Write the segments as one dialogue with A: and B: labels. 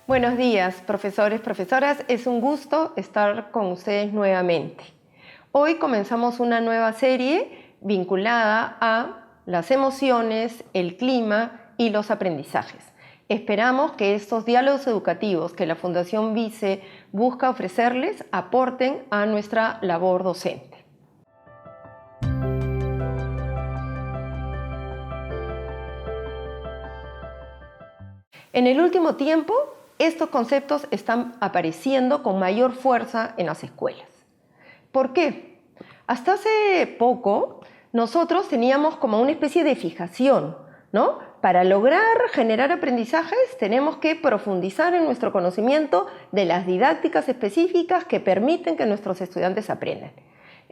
A: Buenos días, profesores, profesoras. Es un gusto estar con ustedes nuevamente. Hoy comenzamos una nueva serie vinculada a las emociones, el clima y los aprendizajes. Esperamos que estos diálogos educativos que la Fundación Vice busca ofrecerles aporten a nuestra labor docente. En el último tiempo, estos conceptos están apareciendo con mayor fuerza en las escuelas. ¿Por qué? Hasta hace poco, nosotros teníamos como una especie de fijación, ¿no? Para lograr generar aprendizajes, tenemos que profundizar en nuestro conocimiento de las didácticas específicas que permiten que nuestros estudiantes aprendan.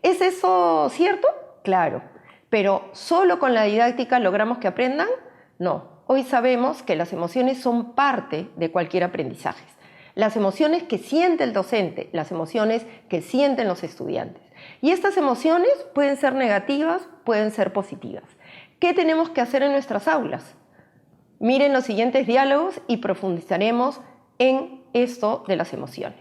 A: ¿Es eso cierto? Claro. ¿Pero solo con la didáctica logramos que aprendan? No. Hoy sabemos que las emociones son parte de cualquier aprendizaje. Las emociones que siente el docente, las emociones que sienten los estudiantes. Y estas emociones pueden ser negativas, pueden ser positivas. ¿Qué tenemos que hacer en nuestras aulas? Miren los siguientes diálogos y profundizaremos en esto de las emociones.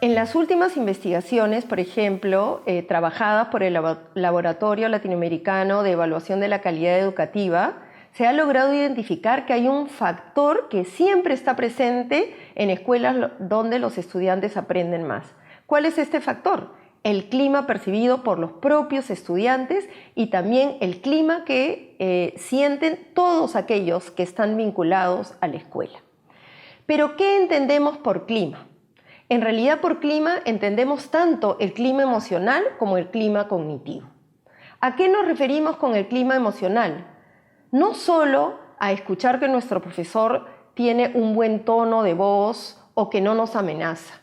A: En las últimas investigaciones, por ejemplo, trabajadas por el Laboratorio Latinoamericano de Evaluación de la Calidad Educativa, se ha logrado identificar que hay un factor que siempre está presente en escuelas donde los estudiantes aprenden más. ¿Cuál es este factor? El clima percibido por los propios estudiantes y también el clima que sienten todos aquellos que están vinculados a la escuela. ¿Pero qué entendemos por clima? En realidad, por clima entendemos tanto el clima emocional como el clima cognitivo. ¿A qué nos referimos con el clima emocional? No solo a escuchar que nuestro profesor tiene un buen tono de voz o que no nos amenaza.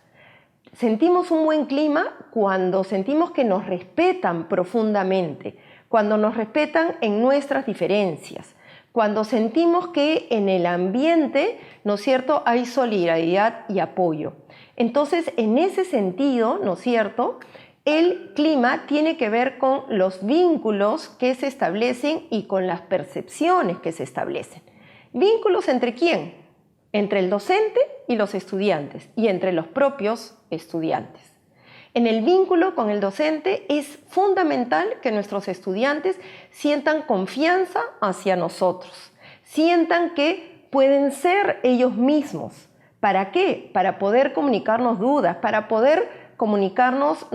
A: Sentimos un buen clima cuando sentimos que nos respetan profundamente, cuando nos respetan en nuestras diferencias, cuando sentimos que en el ambiente, ¿no es cierto?, hay solidaridad y apoyo. Entonces, en ese sentido, ¿no es cierto?, el clima tiene que ver con los vínculos que se establecen y con las percepciones que se establecen. ¿Vínculos entre quién? Entre el docente y los estudiantes y entre los propios estudiantes. En el vínculo con el docente es fundamental que nuestros estudiantes sientan confianza hacia nosotros, sientan que pueden ser ellos mismos. ¿Para qué? Para poder comunicarnos dudas, para poder comunicarnos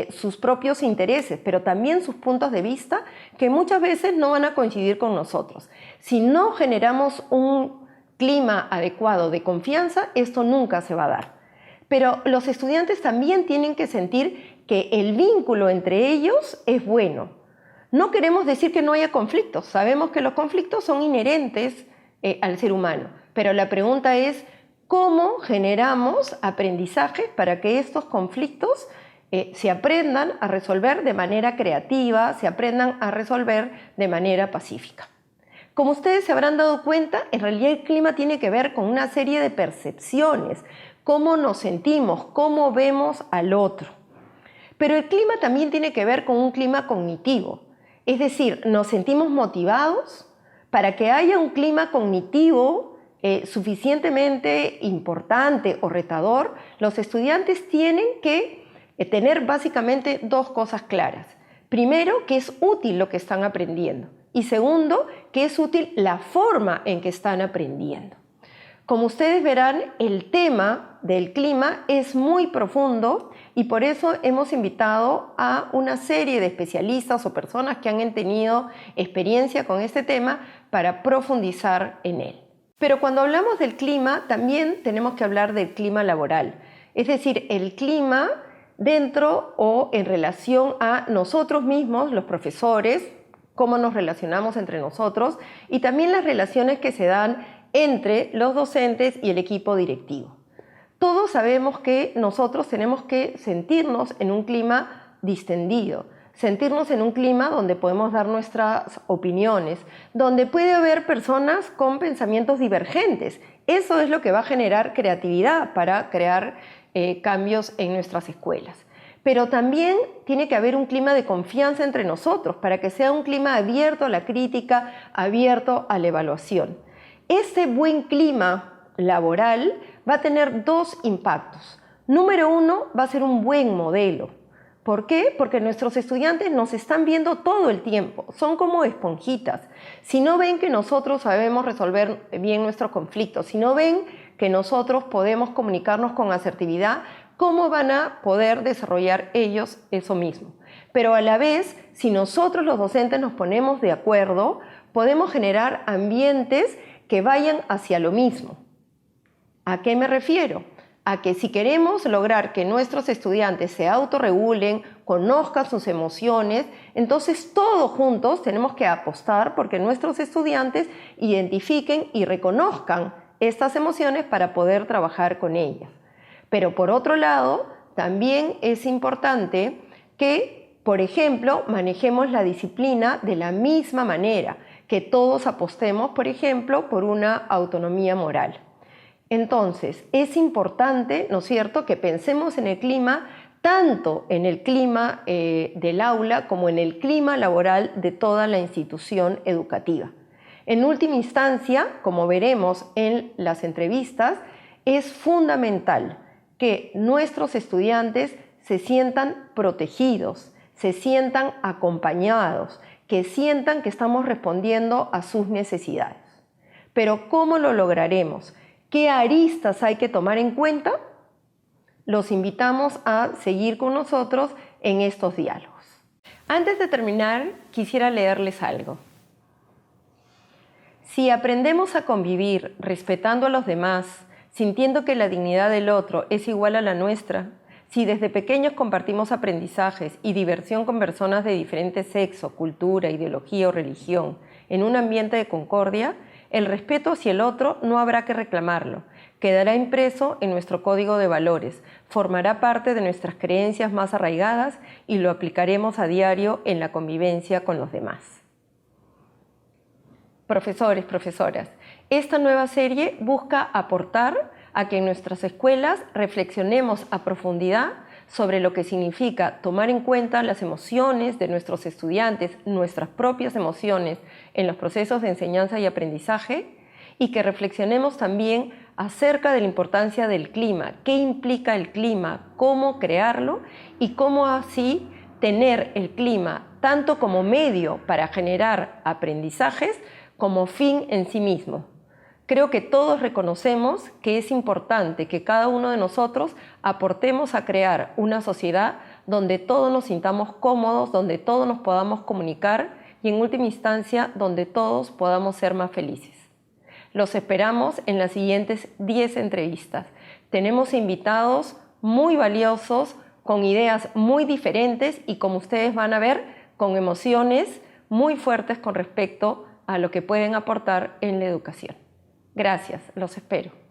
A: sus propios intereses, pero también sus puntos de vista que muchas veces no van a coincidir con nosotros. Si no generamos un clima adecuado de confianza, esto nunca se va a dar. Pero los estudiantes también tienen que sentir que el vínculo entre ellos es bueno. No queremos decir que no haya conflictos, sabemos que los conflictos son inherentes al ser humano, pero la pregunta es ¿cómo generamos aprendizajes para que estos conflictos se aprendan a resolver de manera creativa, se aprendan a resolver de manera pacífica? Como ustedes se habrán dado cuenta, en realidad el clima tiene que ver con una serie de percepciones, cómo nos sentimos, cómo vemos al otro. Pero el clima también tiene que ver con un clima cognitivo, es decir, nos sentimos motivados. Para que haya un clima cognitivo suficientemente importante o retador, los estudiantes tienen que tener básicamente dos cosas claras. Primero, que es útil lo que están aprendiendo. Y segundo, que es útil la forma en que están aprendiendo. Como ustedes verán, el tema del clima es muy profundo y por eso hemos invitado a una serie de especialistas o personas que han tenido experiencia con este tema para profundizar en él. Pero cuando hablamos del clima, también tenemos que hablar del clima laboral, es decir, el clima dentro o en relación a nosotros mismos, los profesores, cómo nos relacionamos entre nosotros y también las relaciones que se dan entre los docentes y el equipo directivo. Todos sabemos que nosotros tenemos que sentirnos en un clima distendido, sentirnos en un clima donde podemos dar nuestras opiniones, donde puede haber personas con pensamientos divergentes. Eso es lo que va a generar creatividad para crear cambios en nuestras escuelas. Pero también tiene que haber un clima de confianza entre nosotros para que sea un clima abierto a la crítica, abierto a la evaluación. Ese buen clima laboral va a tener dos impactos. Número uno, va a ser un buen modelo. ¿Por qué? Porque nuestros estudiantes nos están viendo todo el tiempo, son como esponjitas. Si no ven que nosotros sabemos resolver bien nuestros conflictos, si no ven que nosotros podemos comunicarnos con asertividad, ¿cómo van a poder desarrollar ellos eso mismo? Pero a la vez, si nosotros los docentes nos ponemos de acuerdo, podemos generar ambientes que vayan hacia lo mismo. ¿A qué me refiero? A que si queremos lograr que nuestros estudiantes se autorregulen, conozcan sus emociones, entonces todos juntos tenemos que apostar porque nuestros estudiantes identifiquen y reconozcan estas emociones para poder trabajar con ellas. Pero por otro lado, también es importante que, por ejemplo, manejemos la disciplina de la misma manera, que todos apostemos, por ejemplo, por una autonomía moral. Entonces, es importante, ¿no es cierto?, que pensemos en el clima, tanto en el clima del aula como en el clima laboral de toda la institución educativa. En última instancia, como veremos en las entrevistas, es fundamental que nuestros estudiantes se sientan protegidos, se sientan acompañados, que sientan que estamos respondiendo a sus necesidades. Pero ¿cómo lo lograremos? ¿Qué aristas hay que tomar en cuenta? Los invitamos a seguir con nosotros en estos diálogos. Antes de terminar, quisiera leerles algo. Si aprendemos a convivir respetando a los demás, sintiendo que la dignidad del otro es igual a la nuestra, si desde pequeños compartimos aprendizajes y diversión con personas de diferente sexo, cultura, ideología o religión, en un ambiente de concordia, el respeto hacia el otro no habrá que reclamarlo, quedará impreso en nuestro código de valores, formará parte de nuestras creencias más arraigadas y lo aplicaremos a diario en la convivencia con los demás. Profesores, profesoras, esta nueva serie busca aportar a que en nuestras escuelas reflexionemos a profundidad sobre lo que significa tomar en cuenta las emociones de nuestros estudiantes, nuestras propias emociones en los procesos de enseñanza y aprendizaje, y que reflexionemos también acerca de la importancia del clima, qué implica el clima, cómo crearlo y cómo así tener el clima tanto como medio para generar aprendizajes como fin en sí mismo. Creo que todos reconocemos que es importante que cada uno de nosotros aportemos a crear una sociedad donde todos nos sintamos cómodos, donde todos nos podamos comunicar y en última instancia donde todos podamos ser más felices. Los esperamos en las siguientes 10 entrevistas. Tenemos invitados muy valiosos, con ideas muy diferentes y, como ustedes van a ver, con emociones muy fuertes con respecto a lo que pueden aportar en la educación. Gracias, los espero.